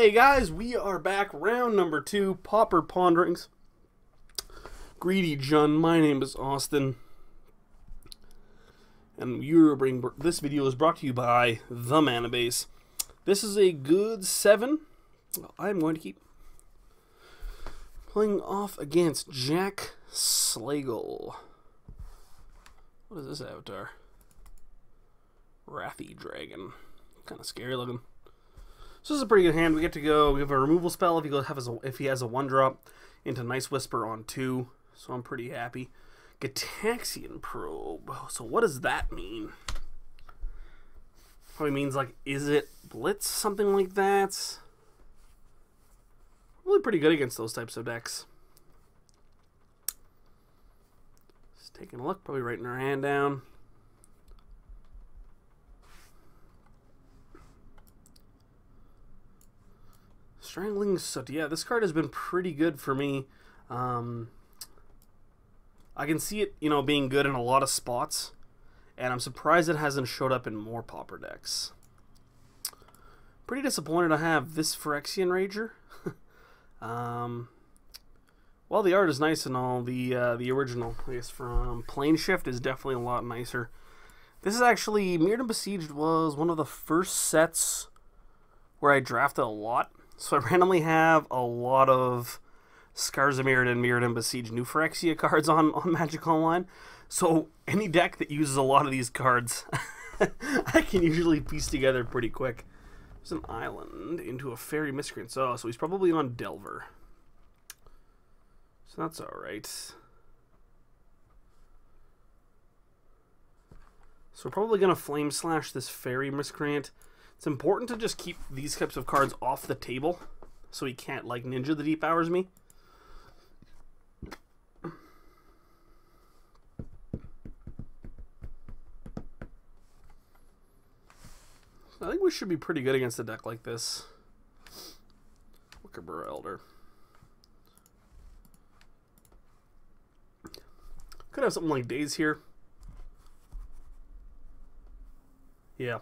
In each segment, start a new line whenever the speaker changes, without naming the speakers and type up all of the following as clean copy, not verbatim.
Hey guys, we are back, round number 2, Pauper Ponderings. Greedy Jun, my name is Austin. And this video is brought to you by The Mana Base. This is a good 7. I'm going to keep playing off against Jack Slagle. What is this avatar? Wrathy Dragon. Kind of scary looking. So this is a pretty good hand. We get to go. We have a removal spell if he has a 1-drop into Nice Whisper on 2. So I'm pretty happy. Gitaxian Probe. So what does that mean? Probably means like, is it Blitz? Something like that. Really pretty good against those types of decks. Just taking a look. Probably writing our hand down. Strangling Soot. Yeah, this card has been pretty good for me. I can see it, being good in a lot of spots, and I'm surprised it hasn't showed up in more Pauper decks. Pretty disappointed to have this Phyrexian Rager. Well, the art is nice and all. The original, I guess, from Plane Shift is definitely a lot nicer. This is actually, Mirrodin Besieged was one of the first sets where I drafted a lot. So I randomly have a lot of Scars of Mirrodin, Mirrodin Besieged, new Phyrexia cards on Magic Online. So any deck that uses a lot of these cards, I can usually piece together pretty quick. There's an island into a fairy miscreant. So he's probably on Delver. So that's alright. So we're probably going to Flame Slash this fairy miscreant. It's important to just keep these types of cards off the table so he can't, like, Ninja the Deep Hours me. I think we should be pretty good against a deck like this. Wickerbur Elder. Could have something like Daze here. Yeah.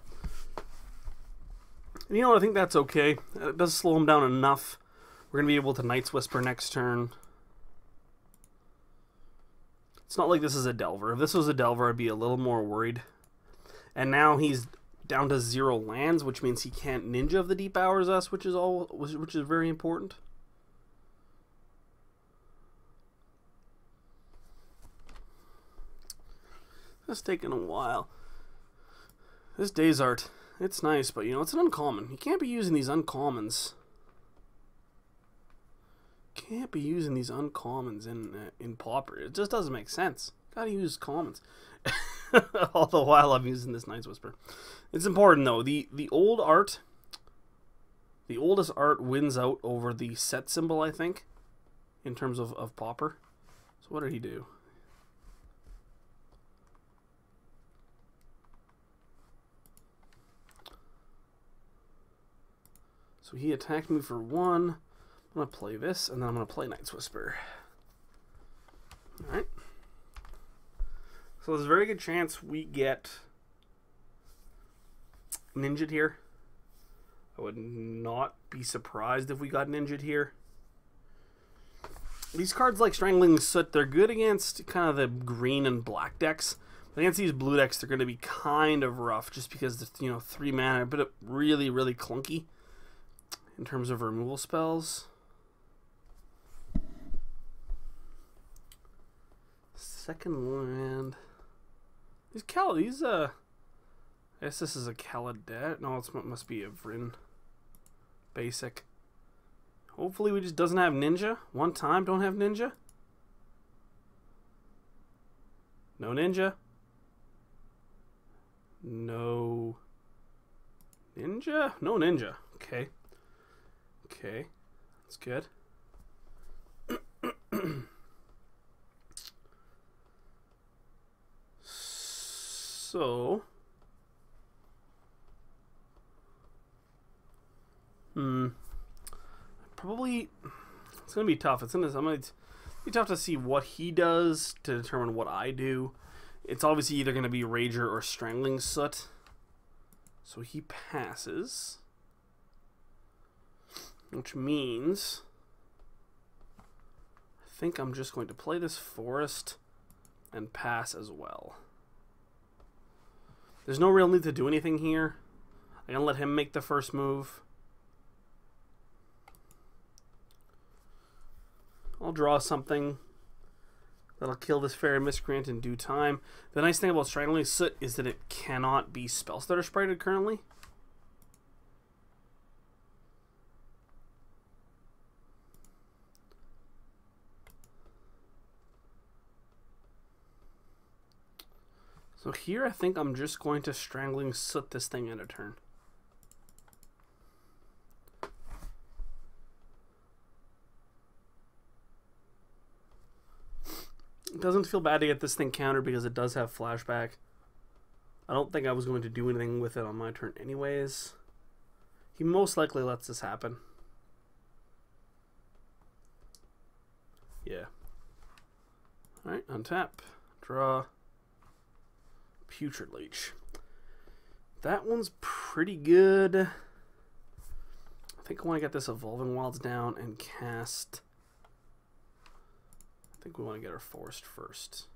And I think that's okay. It does slow him down enough. We're going to be able to Night's Whisper next turn. It's not like this is a Delver. If this was a Delver, I'd be a little more worried. And now he's down to 0 lands, which means he can't Ninja of the Deep Hours us, which is very important. That's taking a while. This Daze Art, it's nice, but it's an uncommon. You can't be using these uncommons. Can't be using these uncommons in Pauper. It just doesn't make sense. Gotta use commons. All the while I'm using this Night's Whisper. It's important though. The old art, the oldest art wins out over the set symbol, I think, in terms of Pauper. So what did he do? So he attacked me for 1. I'm going to play this, and then I'm going to play Night's Whisper. Alright. So there's a very good chance we get Ninja'd here. I would not be surprised if we got Ninja'd here. These cards like Strangling Soot, they're good against kind of the green and black decks. But against these blue decks, they're going to be kind of rough just because the 3 mana, but really, really clunky in terms of removal spells. Second land. I guess this is a Kaladesh. No, it must be a Vryn basic. Hopefully we just doesn't have Ninja. One time, don't have Ninja. No Ninja. No Ninja? No Ninja. Okay. Okay, that's good. So, probably it's gonna be tough. I'm gonna be tough to see what he does to determine what I do. It's obviously either gonna be Rager or Strangling Soot. So he passes. which means I think I'm just going to play this forest and pass as well. There's no real need to do anything here. I'm gonna let him make the first move. I'll draw something that'll kill this Fairy Miscreant in due time. The nice thing about Strangling Soot is that it cannot be Spellstutter sprited currently. So here I think I'm just going to Strangling Soot this thing in a turn. It doesn't feel bad to get this thing countered because it does have flashback. I don't think I was going to do anything with it on my turn anyways. He most likely lets this happen. Yeah. Alright, untap. Draw. Putrid Leech. That one's pretty good. I think I want to get this Evolving Wilds down and cast... I think we want to get our forest first.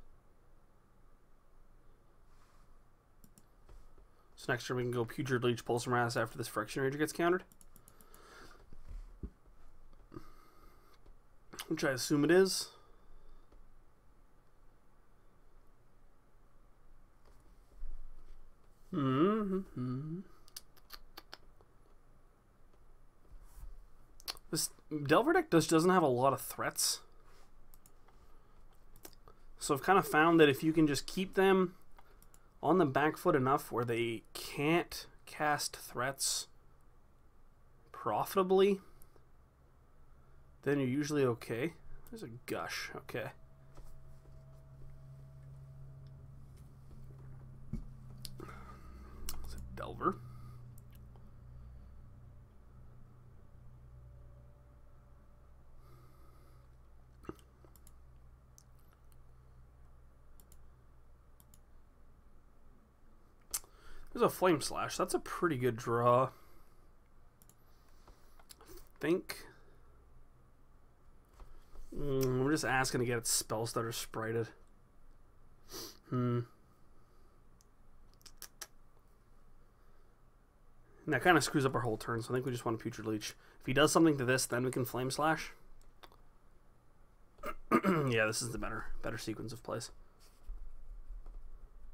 So next turn we can go Putrid Leech, Pulse Morass after this Friction Ranger gets countered. Which I assume it is. This Delver deck doesn't have a lot of threats. So I've kind of found that if you can just keep them on the back foot enough where they can't cast threats profitably, then you're usually okay. There's a Gush, okay. It's a Delver. There's a Flame Slash. That's a pretty good draw. I think. We're just asking to get its spells that are sprited. And that kind of screws up our whole turn, so I think we just want a Putrid Leech. If he does something to this, then we can Flame Slash. Yeah, this is the better sequence of plays.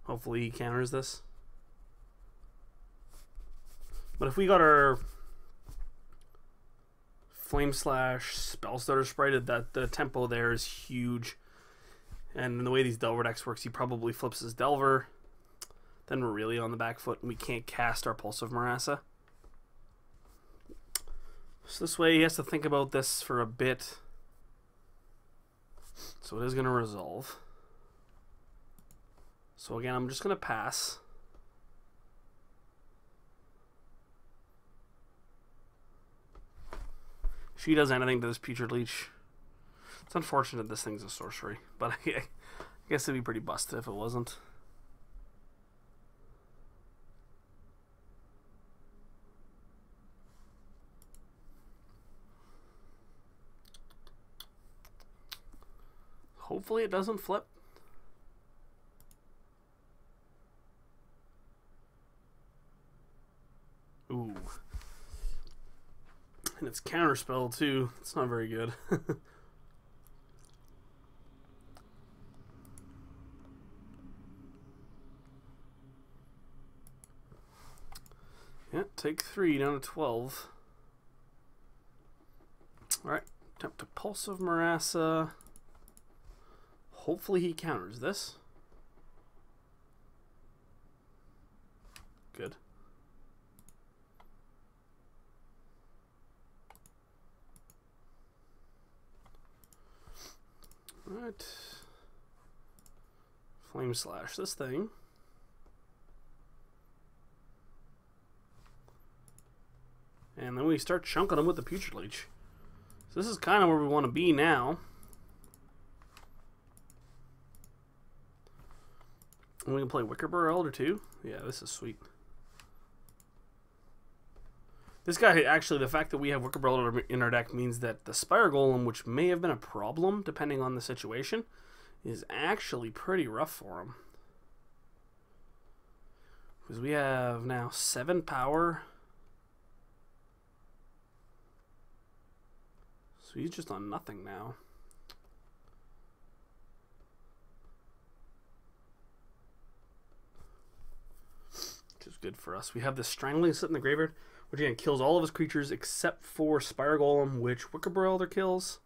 Hopefully he counters this. But if we got our Flame Slash Spellstutter sprited, the tempo there is huge. And in the way these Delver decks works, he probably flips his Delver. Then we're really on the back foot and we can't cast our Pulse of Marassa. So this way he has to think about this for a bit. So it is going to resolve. So again, I'm just going to pass. If she does anything to this Putrid Leech, it's unfortunate this thing's a sorcery, but I guess it'd be pretty busted if it wasn't. Hopefully it doesn't flip. Ooh. And it's counterspell too. It's not very good. Yeah, take 3 down to 12. Alright, attempt to Pulse of Marassa. Hopefully he counters this. Good. Alright. Flame Slash this thing. And then we start chunking them with the Putrid Leech. So this is kind of where we want to be now. And we can play Wickerbur Elder too. Yeah, this is sweet. This guy, actually, the fact that we have Wicker Barrel in our deck means that the Spire Golem, which may have been a problem depending on the situation, is actually pretty rough for him. Because we have now 7 power. So he's just on nothing now. Which is good for us. We have the Strangling sit in the graveyard, which again kills all of his creatures except for Spire Golem, which Wicker Barrel kills.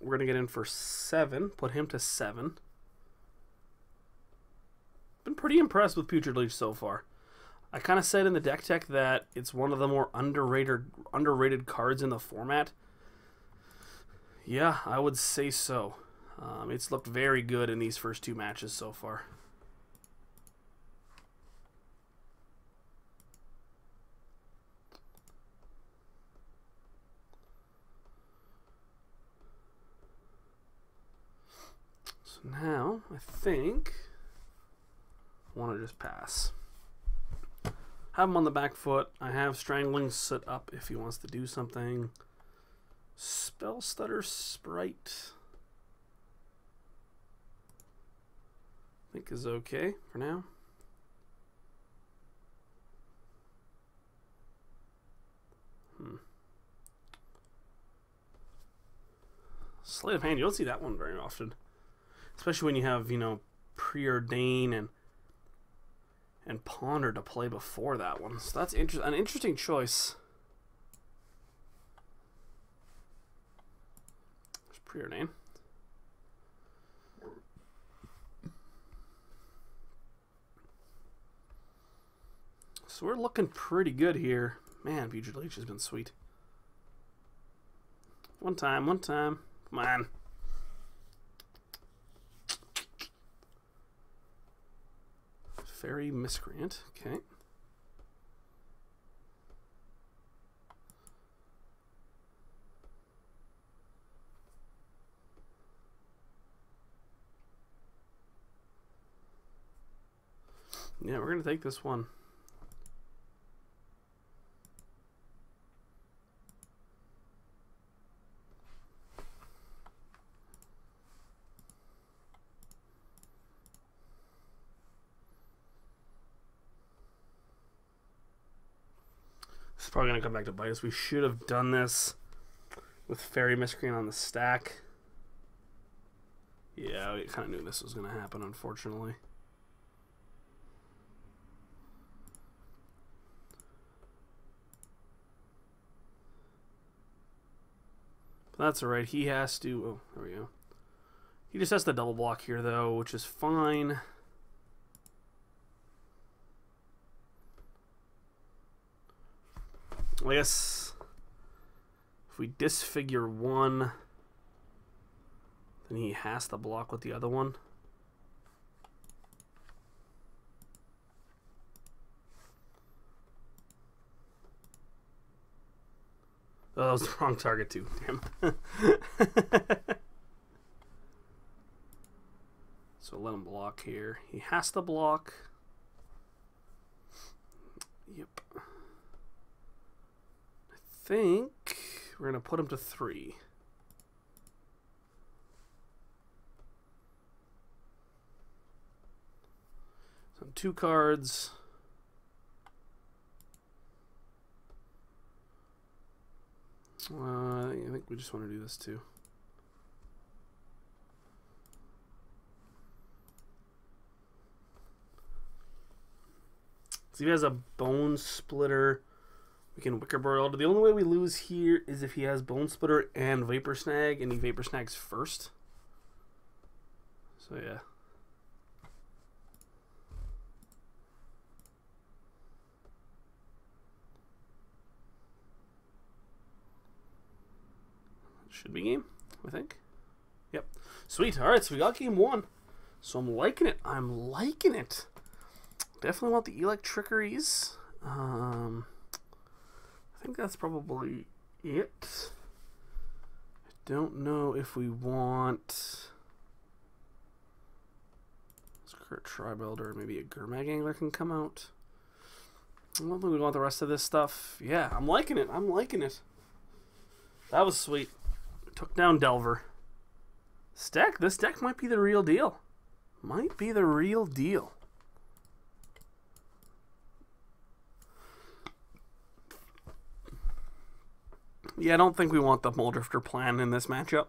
We're going to get in for 7. Put him to 7. Been pretty impressed with Putrid Leech so far. I kind of said in the deck tech that it's one of the more underrated cards in the format. Yeah, I would say so. It's looked very good in these first 2 matches so far. So now, I think I want to just pass. Have him on the back foot. I have Strangling sit up if he wants to do something. Spell Stutter Sprite, I think is okay for now. Sleight of Hand, you don't see that one very often. Especially when you have, you know, Preordain and Ponder to play before that one. So that's an interesting choice. There's Preordain. So we're looking pretty good here. Man, Putrid Leech has been sweet. One time. Come on. Fairy Miscreant. Okay. Yeah, we're going to take this one. This is probably going to come back to bite us. We should have done this with Fairy Miscreant on the stack. Yeah, we kind of knew this was going to happen, unfortunately. But that's alright. He has to... Oh, there we go. He just has to double block here, though, which is fine. I guess if we disfigure one, then he has to block with the other one. Oh, that was the wrong target too. Damn. So let him block here. He has to block. Yep. I think we're going to put him to 3. So 2 cards. I think we just want to do this too. So he has a Bone Splitter. We can Wicker Barrel. The only way we lose here is if he has Bone Splitter and Vapor Snag, and he Vapor Snags first. So yeah. Should be game, I think. Yep. Sweet. All right, so we got game 1. So I'm liking it. Definitely want the Electrickeries. I think that's probably it. I don't know if we want Skirt Tribe Elder, maybe a Gurmag Angler can come out. I don't think we want the rest of this stuff. Yeah, I'm liking it. I'm liking it. That was sweet. Took down Delver. This deck might be the real deal. Might be the real deal. Yeah, I don't think we want the Muldrifter plan in this matchup.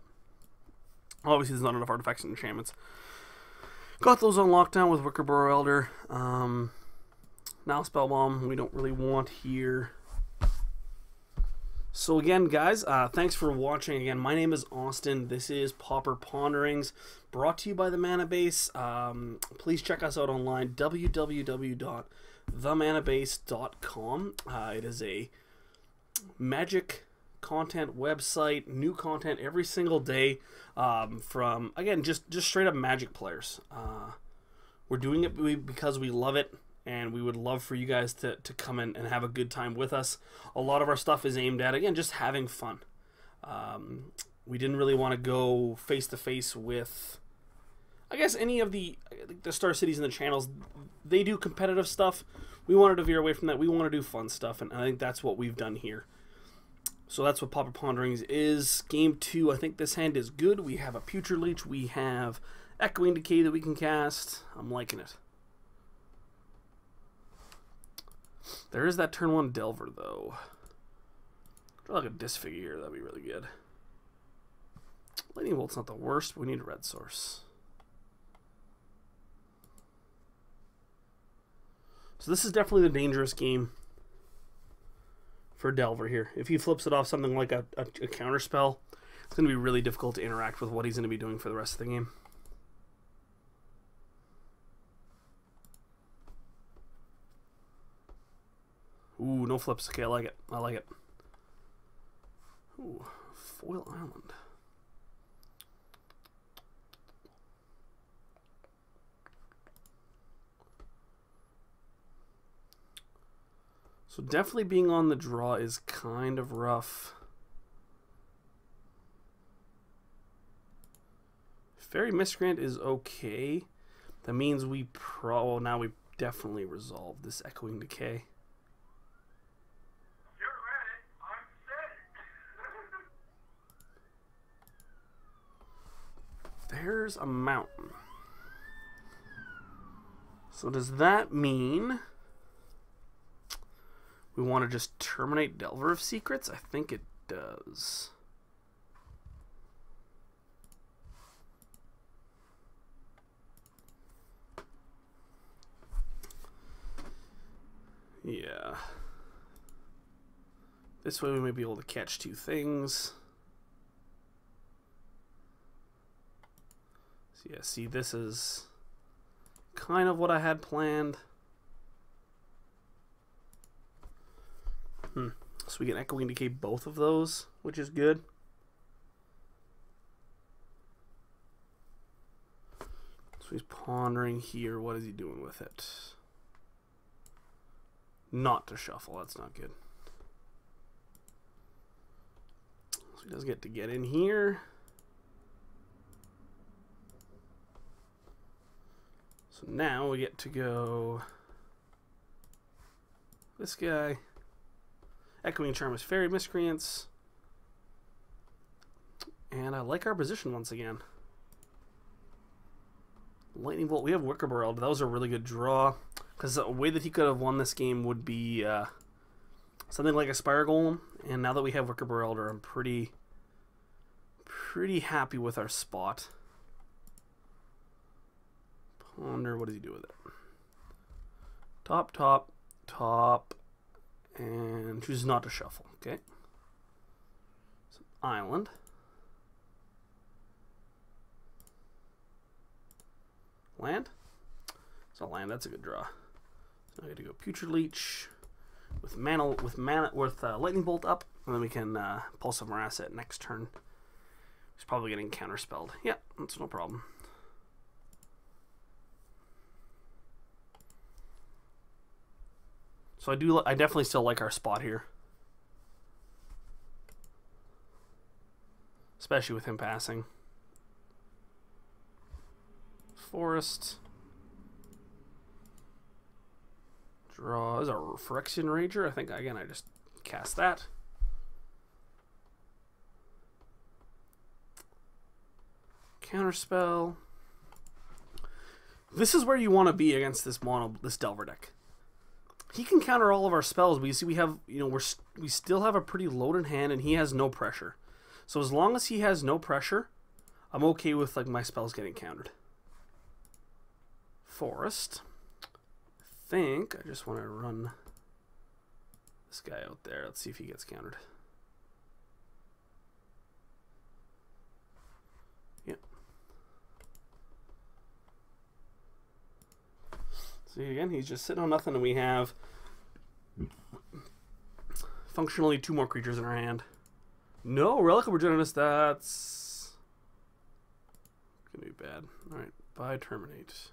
Obviously, there's not enough artifacts and enchantments. Got those on lockdown with Wickerburrow Elder. Now Spellbomb, we don't really want here. So again, guys, thanks for watching. Again, my name is Austin. This is Pauper Ponderings, brought to you by the Mana Base. Please check us out online, www.themanabase.com. It is a Magic content website, new content every single day from, again, just straight up Magic players. We're doing it because we love it, and we would love for you guys to come in and have a good time with us. A lot of our stuff is aimed at, again, just having fun. We didn't really want to go face-to-face with, I guess, any of the Star Cities and the channels. They do competitive stuff. We wanted to veer away from that. We want to do fun stuff, and I think that's what we've done here. So that's what Pauper Ponderings is. Game 2, I think this hand is good. We have a Putrid Leech. We have Echoing Decay that we can cast. I'm liking it. There is that turn 1 Delver, though. Draw like a Disfigure here. That'd be really good. Lightning Bolt's not the worst, but we need a red source. So this is definitely the dangerous game for Delver here. If he flips it off something like a counter spell, it's going to be really difficult to interact with what he's going to be doing for the rest of the game. Ooh, no flips. Okay, I like it. I like it. Ooh, Foil Island. So definitely being on the draw is kind of rough. Fairy Miscreant is okay. That means we now we definitely resolve this Echoing Decay.
You're ready. I'm set.
There's a mountain. So does that mean we want to just terminate Delver of Secrets? I think it does. Yeah. This way we may be able to catch two things. So yeah, see, this is kind of what I had planned. So we can Echoing Decay both of those, which is good. So he's pondering here. What is he doing with it? Not to shuffle. That's not good. So he does get in here. So now we get to go this guy. Echoing Charm is Fairy Miscreants. And I like our position once again. Lightning Bolt. We have Wickerburrow. That was a really good draw. Because the way that he could have won this game would be something like a Spire Golem. And now that we have Wickerburrow Elder, I'm pretty happy with our spot. Ponder, what does he do with it? Top, top, top. And chooses not to shuffle. Okay. So island. Land. So land. That's a good draw. So I got to go Putrid Leech with Lightning Bolt up, and then we can Pulse of Marasset next turn. He's probably getting counterspelled. Yeah, that's no problem. So I definitely still like our spot here. Especially with him passing. Forest. Draws a Phyrexian Rager. I think, again, I just cast that. Counterspell. This is where you want to be against this Delver deck. He can counter all of our spells, but you see we have, we still have a pretty loaded hand, and he has no pressure. So as long as he has no pressure, I'm okay with like my spells getting countered. Forest. I think I just want to run this guy out there. Let's see if he gets countered. Yep. See, again, he's just sitting on nothing, and we have functionally 2 more creatures in our hand. No, Relic of Regeneratus, that's gonna be bad. Alright, bye, terminate.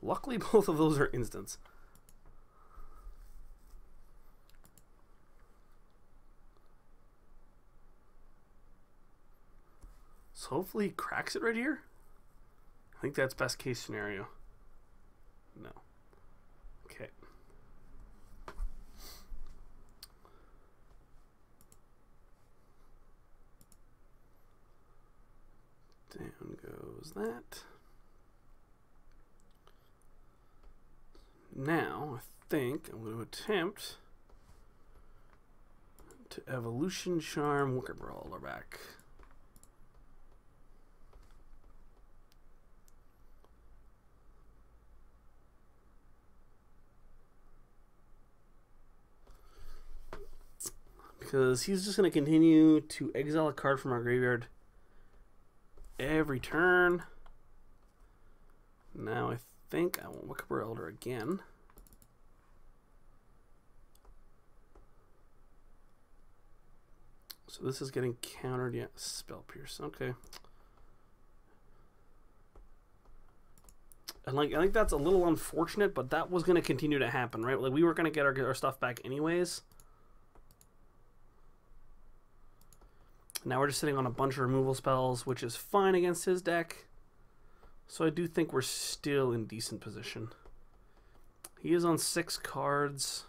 Luckily, both of those are instants. So hopefully he cracks it right here. I think that's best case scenario. No. Okay. Down goes that. Now, I think I'm going to attempt to Evolution Charm Wicker Brawler back. Because he's just going to continue to exile a card from our graveyard every turn. Now I think I want Wickaber Elder again. So this is getting countered. Yeah, Spell Pierce. Okay. And like, I think that's a little unfortunate, but that was going to continue to happen, right? Like we were going to get our stuff back anyways. Now we're just sitting on a bunch of removal spells, which is fine against his deck. So I do think we're still in decent position. He is on 6 cards.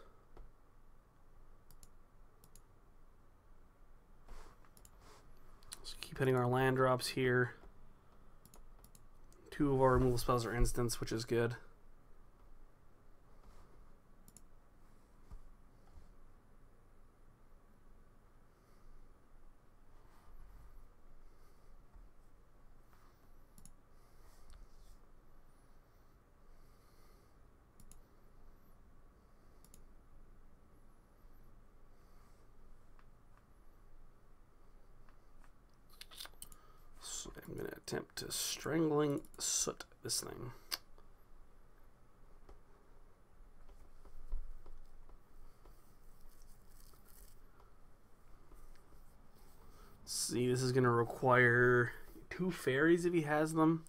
Let's keep hitting our land drops here. 2 of our removal spells are instants, which is good. I'm going to attempt to Strangling Soot this thing. See, this is going to require 2 fairies if he has them.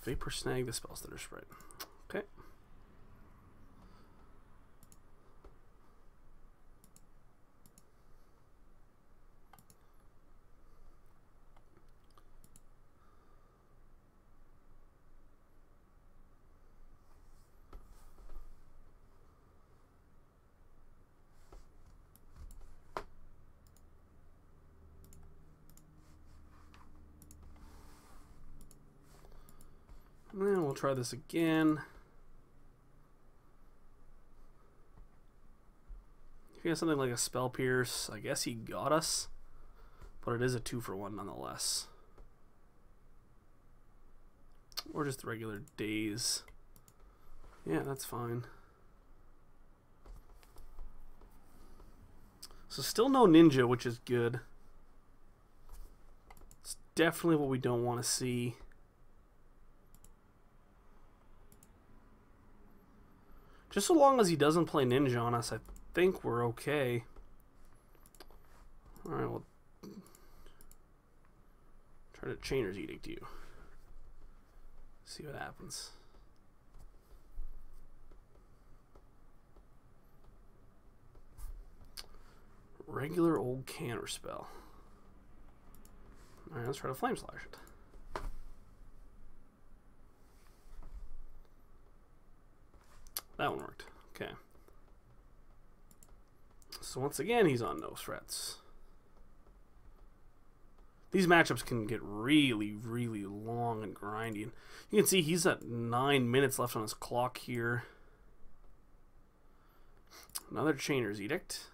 Vapor Snag the Spellstutter Sprite. Okay. And we'll try this again. If he has something like a Spell Pierce, I guess he got us. But it is a 2-for-1 nonetheless. Or just the regular days. Yeah, that's fine. So still no ninja, which is good. It's definitely what we don't want to see. Just so long as he doesn't play ninja on us, I think we're okay. Alright, we'll try to Chainer's Edict you. See what happens. Regular old counter spell. Alright, let's try to Flame Slash it. That one worked. Okay. So once again, he's on no threats. These matchups can get really, really long and grinding. You can see he's at 9 minutes left on his clock here. Another Chainer's Edict.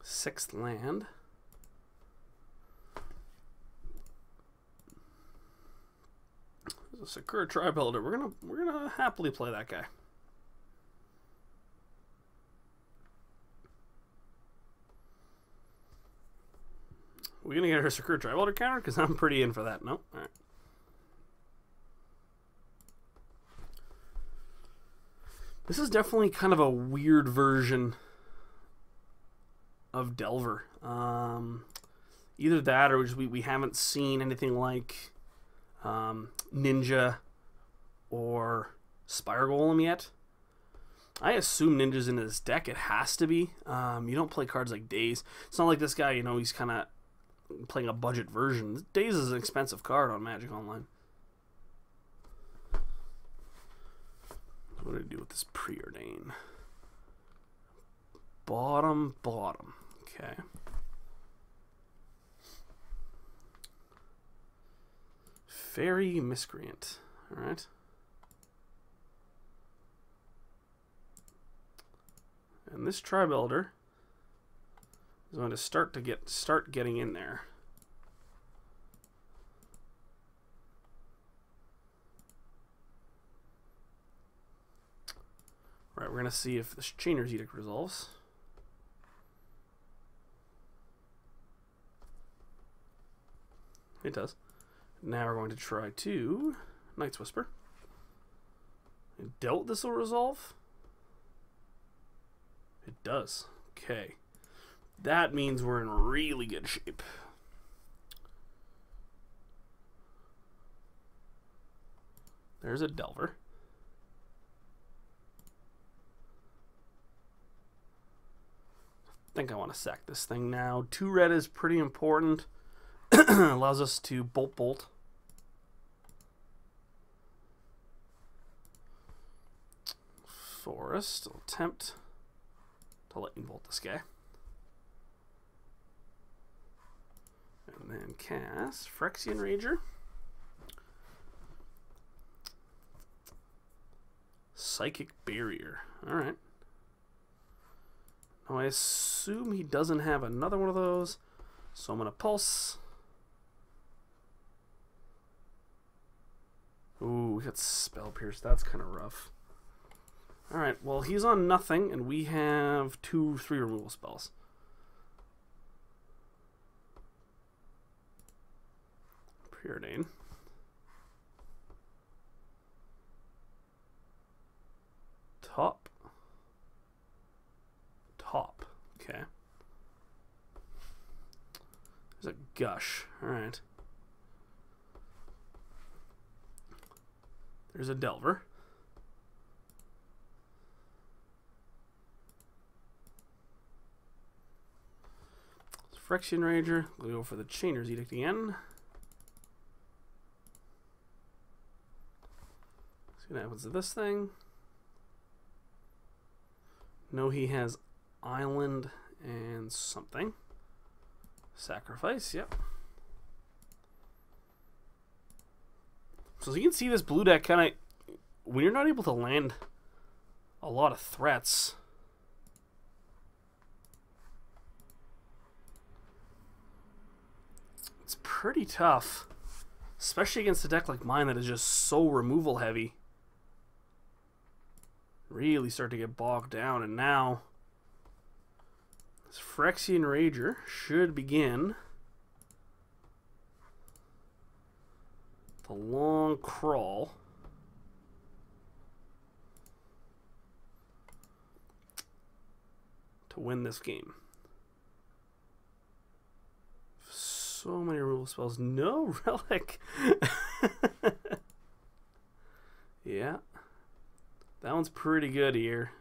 Sixth land. There's a Sakura Tribe Elder. We're gonna happily play that guy. We're gonna get her Sakura Tribe Elder counter because I'm pretty in for that. Nope. All right. This is definitely kind of a weird version of Delver. Either that or just we haven't seen anything like Ninja or Spire Golem yet. I assume Ninja's in his deck. It has to be. You don't play cards like Daze. It's not like this guy, you know, he's kind of playing a budget version. Daze is an expensive card on Magic Online. What do I do with this Preordain? Bottom. Okay. Fairy Miscreant. Alright. And this Tribe Elder is going to start getting in there. Alright, we're going to see if this Chainer's Edict resolves. It does. Now we're going to try to Night's Whisper. I doubt this will resolve. It does. Okay. That means we're in really good shape. There's a Delver. I think I want to sack this thing now. 2 red is pretty important. Allows us to bolt. Forest. I'll attempt to lightning bolt this guy. And then cast Phyrexian Rager. Psychic Barrier. Alright. Now I assume he doesn't have another one of those, so I'm going to Pulse. Ooh, we got Spell Pierce. That's kind of rough. Alright, well, he's on nothing, and we have 3 removal spells. Preordain. Top. Okay. There's a Gush. Alright. There's a Delver. Phyrexian Rager. We'll go for the Chainer's Edict again. See what happens to this thing. No, he has Island and something. Sacrifice, yep. So as you can see, this blue deck kind of, when you're not able to land a lot of threats, it's pretty tough, especially against a deck like mine that is just so removal heavy. Really start to get bogged down, and now this Phyrexian Rager should begin the long crawl to win this game. So many removal spells. No Relic. That one's pretty good here.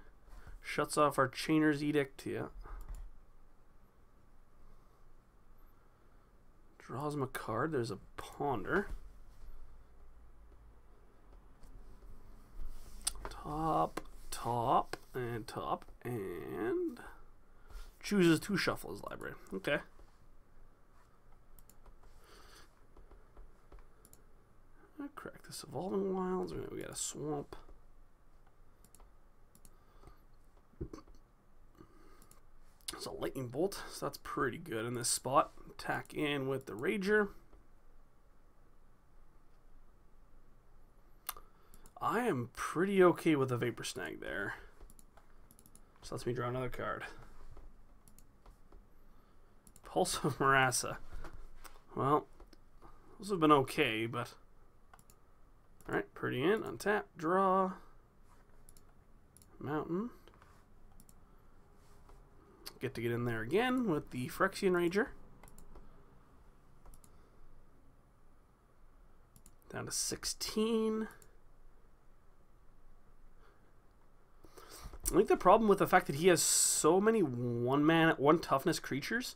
Shuts off our Chainer's Edict, yeah. Draws him a card. There's a Ponder. Top, top, and top, and chooses to shuffle his library. Okay. Crack this Evolving Wilds. We got a Swamp. It's a Lightning Bolt, so that's pretty good in this spot. Attack in with the Rager. I am pretty okay with the Vapor Snag there. Just lets me draw another card. Pulse of Marassa. Well, those have been okay, but... Alright, pretty in. Untap, draw. Mountain. Get to get in there again with the Phyrexian Rager. Down to 16. I think the problem with the fact that he has so many one toughness creatures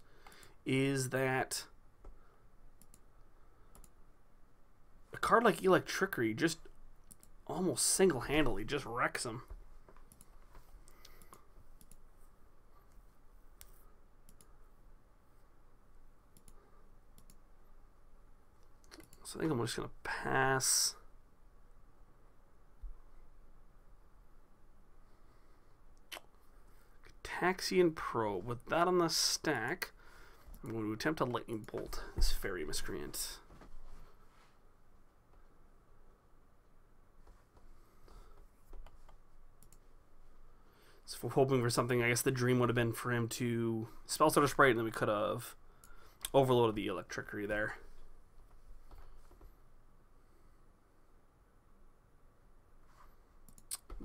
is that a card like Electrickery just almost single-handedly just wrecks him. So I think I'm just going to pass. Taxian Probe. With that on the stack, I'm going to attempt a Lightning Bolt this Fairy Miscreant. So if we're hoping for something, I guess the dream would have been for him to Spell Stutter Sprite, and then we could have overloaded the Electrickery there.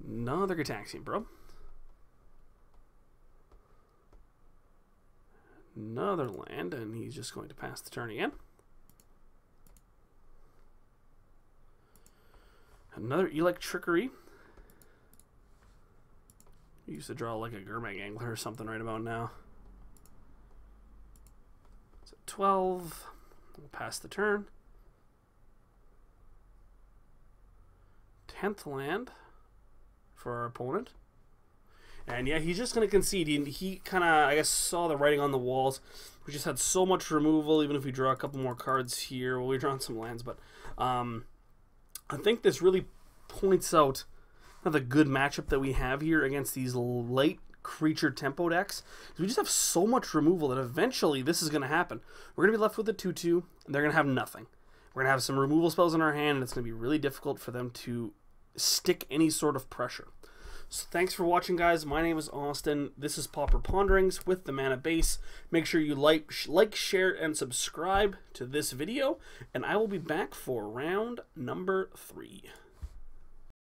Another Gitaxian Probe. Another land, and he's just going to pass the turn again. Another Electrickery. He used to draw like a Gurmag Angler or something right about now. So 12. We'll pass the turn. 10th land for our opponent. And yeah, he's just going to concede. He kind of, I guess, saw the writing on the walls. We just had so much removal, even if we draw a couple more cards here. Well, we're drawing some lands, but I think this really points out the good matchup that we have here against these light creature tempo decks. We just have so much removal that eventually this is going to happen. We're going to be left with a 2-2, and they're going to have nothing. We're going to have some removal spells in our hand, and it's going to be really difficult for them to stick any sort of pressure. So thanks for watching, guys. My name is Austin. This is Pauper Ponderings with the Mana Base. Make sure you like, share, and subscribe to this video, and I will be back for round number 3.